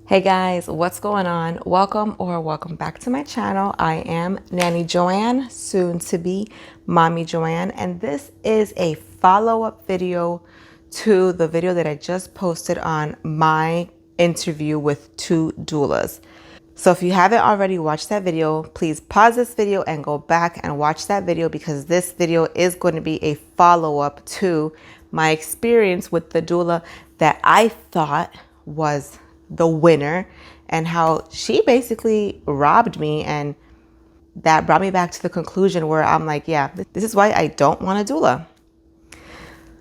Hey guys, what's going on? Welcome back to my channel. I am Nanny Joanne, soon to be Mommy Joanne, and this is a follow-up video to the video that I just posted on my interview with two doulas. So if you haven't already watched that video, please pause this video and go back and watch that video, because this video is going to be a follow-up to my experience with the doula that I thought was the winner, and how she basically robbed me, and that brought me back to the conclusion where I'm like, yeah, this is why I don't want a doula.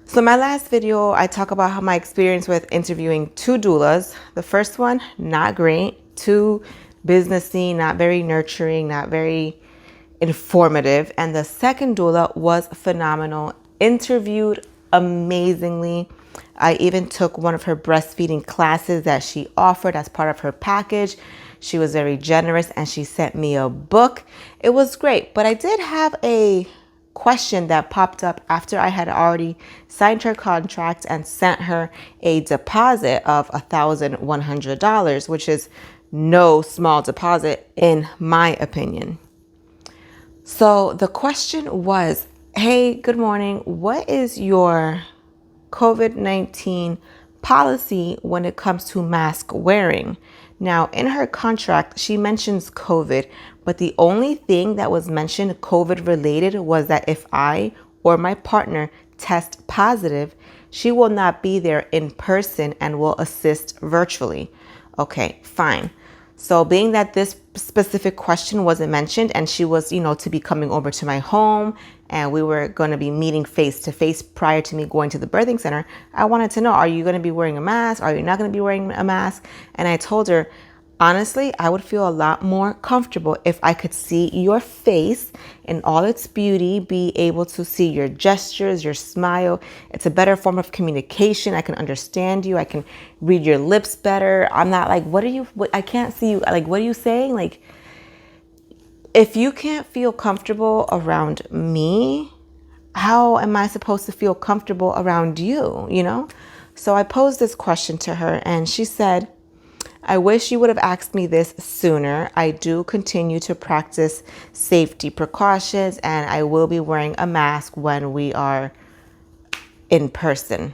So my last video, I talk about how my experience with interviewing two doulas. The first one, not great, too businessy, not very nurturing, not very informative. And the second doula was phenomenal, interviewed amazingly. I even took one of her breastfeeding classes that she offered as part of her package. She was very generous and she sent me a book. It was great, but I did have a question that popped up after I had already signed her contract and sent her a deposit of $1,100, which is no small deposit in my opinion. So the question was, hey, good morning. What is your COVID-19 policy when it comes to mask wearing? Now, in her contract, she mentions COVID, but the only thing that was mentioned COVID related was that if I or my partner test positive, she will not be there in person and will assist virtually. Okay, fine. So being that this specific question wasn't mentioned and she was, to be coming over to my home and we were going to be meeting face to face prior to me going to the birthing center, I wanted to know, are you going to be wearing a mask? Are you not going to be wearing a mask? And I told her, honestly, I would feel a lot more comfortable if I could see your face in all its beauty, be able to see your gestures, your smile. It's a better form of communication. I can understand you. I can read your lips better. I'm not like, I can't see you. Like, what are you saying? Like, if you can't feel comfortable around me, how am I supposed to feel comfortable around you? So I posed this question to her and she said, I wish you would have asked me this sooner. I do continue to practice safety precautions and I will be wearing a mask when we are in person.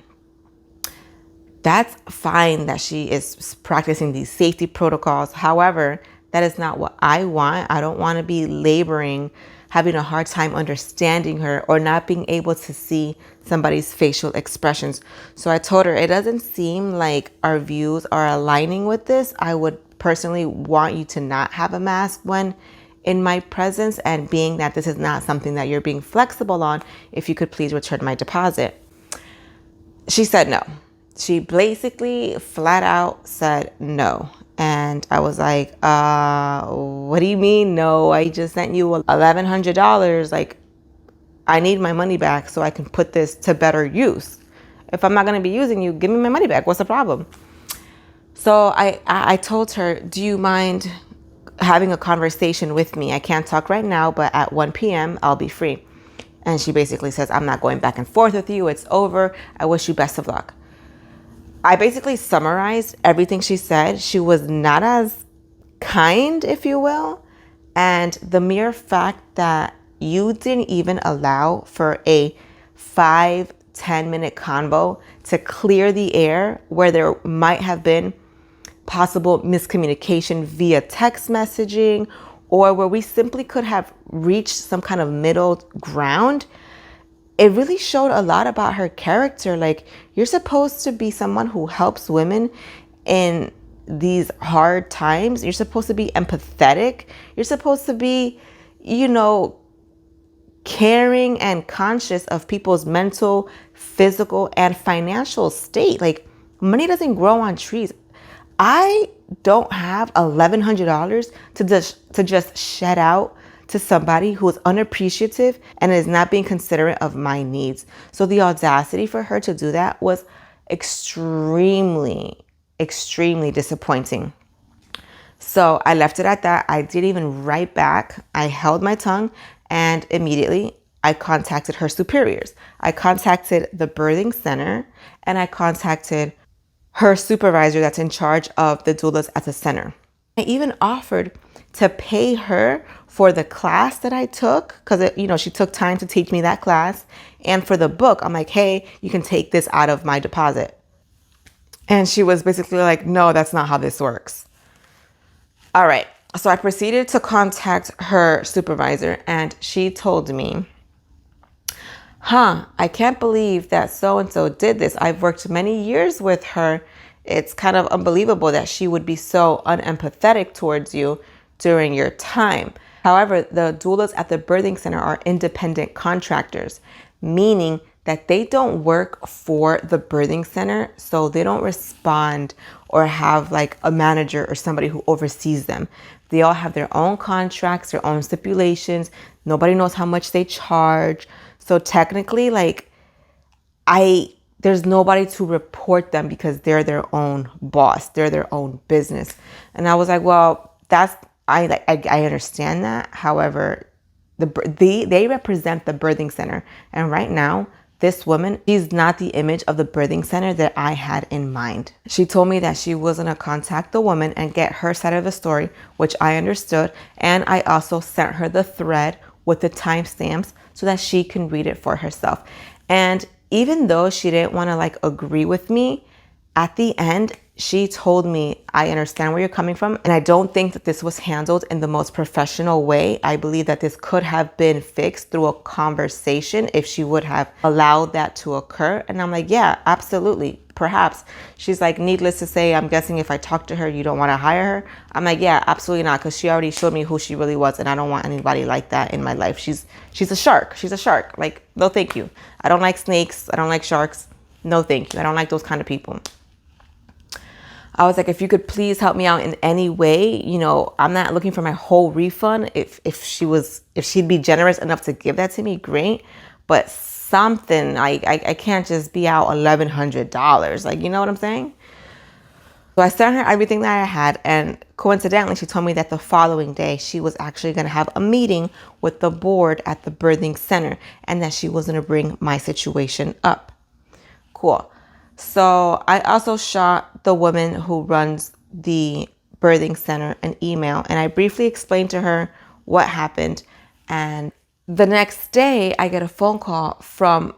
That's fine that she is practicing these safety protocols. However, that is not what I want. I don't want to be laboring, having a hard time understanding her, or not being able to see somebody's facial expressions. So I told her, it doesn't seem like our views are aligning with this. I would personally want you to not have a mask when in my presence, and being that this is not something that you're being flexible on, if you could please return my deposit. She said no. She basically flat out said no. And I was like, what do you mean no? I just sent you $1,100. Like, I need my money back so I can put this to better use. If I'm not going to be using you, give me my money back. What's the problem? So I told her, do you mind having a conversation with me? I can't talk right now, but at 1 p.m. I'll be free. And she basically says, I'm not going back and forth with you. It's over. I wish you best of luck. I basically summarized everything she said. She was not as kind, if you will. And the mere fact that you didn't even allow for a 5-10 minute convo to clear the air where there might have been possible miscommunication via text messaging, or where we simply could have reached some kind of middle ground, it really showed a lot about her character. Like, you're supposed to be someone who helps women in these hard times. You're supposed to be empathetic. You're supposed to be, caring and conscious of people's mental, physical, and financial state. Like, money doesn't grow on trees. I don't have $1,100 to just shed out to somebody who is unappreciative and is not being considerate of my needs. So the audacity for her to do that was extremely, extremely disappointing. So I left it at that. I didn't even write back. I held my tongue, and immediately I contacted her superiors. I contacted the birthing center and I contacted her supervisor that's in charge of the doulas at the center. I even offered to pay her for the class that I took, because she took time to teach me that class, and for the book. I'm like, hey, you can take this out of my deposit. And she was basically like, no, that's not how this works. All right. So I proceeded to contact her supervisor, and she told me, I can't believe that so-and-so did this. I've worked many years with her. It's kind of unbelievable that she would be so unempathetic towards you during your time. However, the doulas at the birthing center are independent contractors, meaning that they don't work for the birthing center, so they don't respond or have like a manager or somebody who oversees them. They all have their own contracts, their own stipulations. Nobody knows how much they charge. So technically, like, there's nobody to report them because they're their own boss. They're their own business. And I was like, well, I understand that. However, they represent the birthing center. And right now, this woman, she's not the image of the birthing center that I had in mind. She told me that she was going to contact the woman and get her side of the story, which I understood. And I also sent her the thread with the timestamps so that she can read it for herself. And even though she didn't want to like agree with me, at the end, she told me, I understand where you're coming from, and I don't think that this was handled in the most professional way. I believe that this could have been fixed through a conversation if she would have allowed that to occur. And I'm like, yeah, absolutely, perhaps. She's like, needless to say, I'm guessing if I talk to her, you don't want to hire her. I'm like, yeah, absolutely not, because she already showed me who she really was, and I don't want anybody like that in my life. She's a shark. She's a shark. Like, no, thank you. I don't like snakes. I don't like sharks. No, thank you. I don't like those kind of people. I was like, if you could please help me out in any way, I'm not looking for my whole refund. If she'd be generous enough to give that to me, great. But something, I can't just be out $1,100. Like, you know what I'm saying? So I sent her everything that I had, and coincidentally, she told me that the following day she was actually going to have a meeting with the board at the birthing center, and that she was going to bring my situation up. Cool. So I also shot the woman who runs the birthing center an email, and I briefly explained to her what happened. And the next day I get a phone call from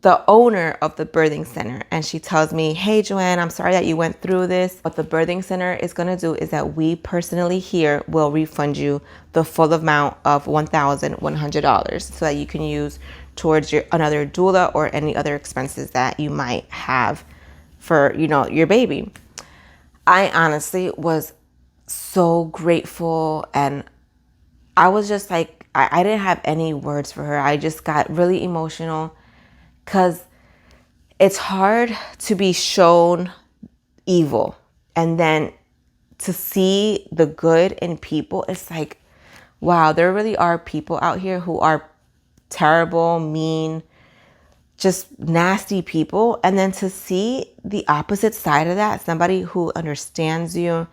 the owner of the birthing center, and she tells me, hey, Joanne, I'm sorry that you went through this. What the birthing center is going to do is that we personally here will refund you the full amount of $1,100 so that you can use towards another doula or any other expenses that you might have for, your baby. I honestly was so grateful, and I was just like, I didn't have any words for her. I just got really emotional, because it's hard to be shown evil and then to see the good in people. It's like, wow, there really are people out here who are terrible, mean, just nasty people. And then to see the opposite side of that, somebody who understands you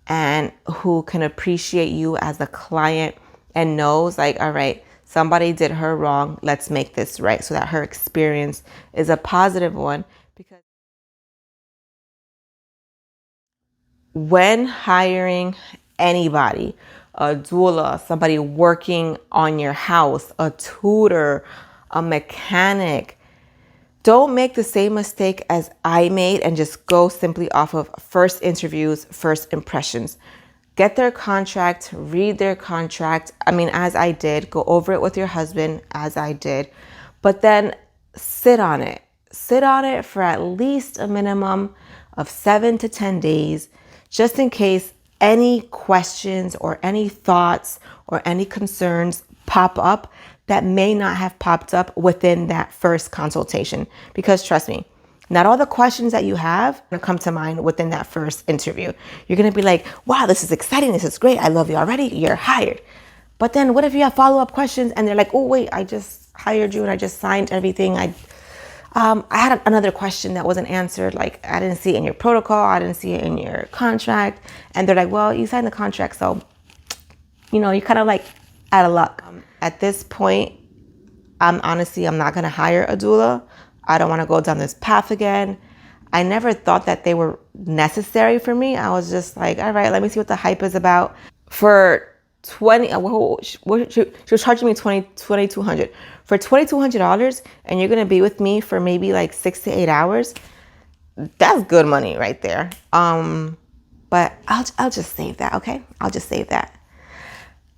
and who can appreciate you as a client and knows like, all right, somebody did her wrong, let's make this right, so that her experience is a positive one. Because when hiring anybody, a doula, somebody working on your house, a tutor, a mechanic, don't make the same mistake as I made and just go simply off of first interviews, first impressions. Get their contract, read their contract. I mean, as I did, go over it with your husband, as I did, but then sit on it. Sit on it for at least a minimum of 7 to 10 days, just in case any questions or any thoughts or any concerns pop up that may not have popped up within that first consultation. Because trust me, not all the questions that you have are going to come to mind within that first interview. You're going to be like, wow, this is exciting. This is great. I love you already. You're hired. But then what if you have follow-up questions and they're like, oh, wait, I just hired you and I just signed everything. I had another question that wasn't answered. Like, I didn't see it in your protocol. I didn't see it in your contract. And they're like, well, you signed the contract. So, you're kind of like out of luck. At this point, I'm not going to hire a doula. I don't want to go down this path again. I never thought that they were necessary for me. I was just like, all right, let me see what the hype is about. For 20, she was charging me $2,200 for $2,200, and you're gonna be with me for maybe like 6 to 8 hours. That's good money right there. But I'll just save that, okay? I'll just save that.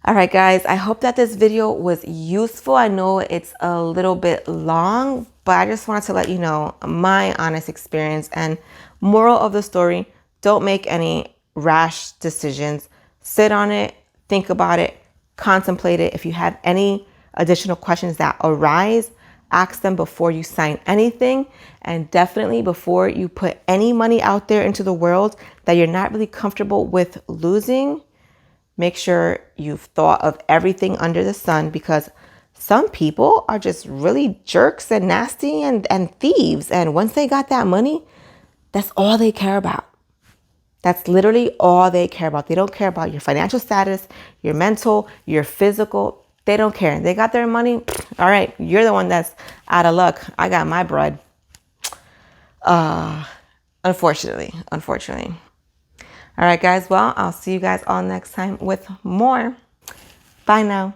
All right, guys, I hope that this video was useful. I know it's a little bit long, but I just wanted to let you know my honest experience. And moral of the story, don't make any rash decisions. Sit on it, think about it, contemplate it. If you have any additional questions that arise, ask them before you sign anything, and definitely before you put any money out there into the world that you're not really comfortable with losing. Make sure you've thought of everything under the sun, because some people are just really jerks and nasty and thieves. And once they got that money, that's all they care about. That's literally all they care about. They don't care about your financial status, your mental, your physical. They don't care. They got their money. All right, you're the one that's out of luck. I got my bread. Unfortunately. All right, guys. Well, I'll see you guys all next time with more. Bye now.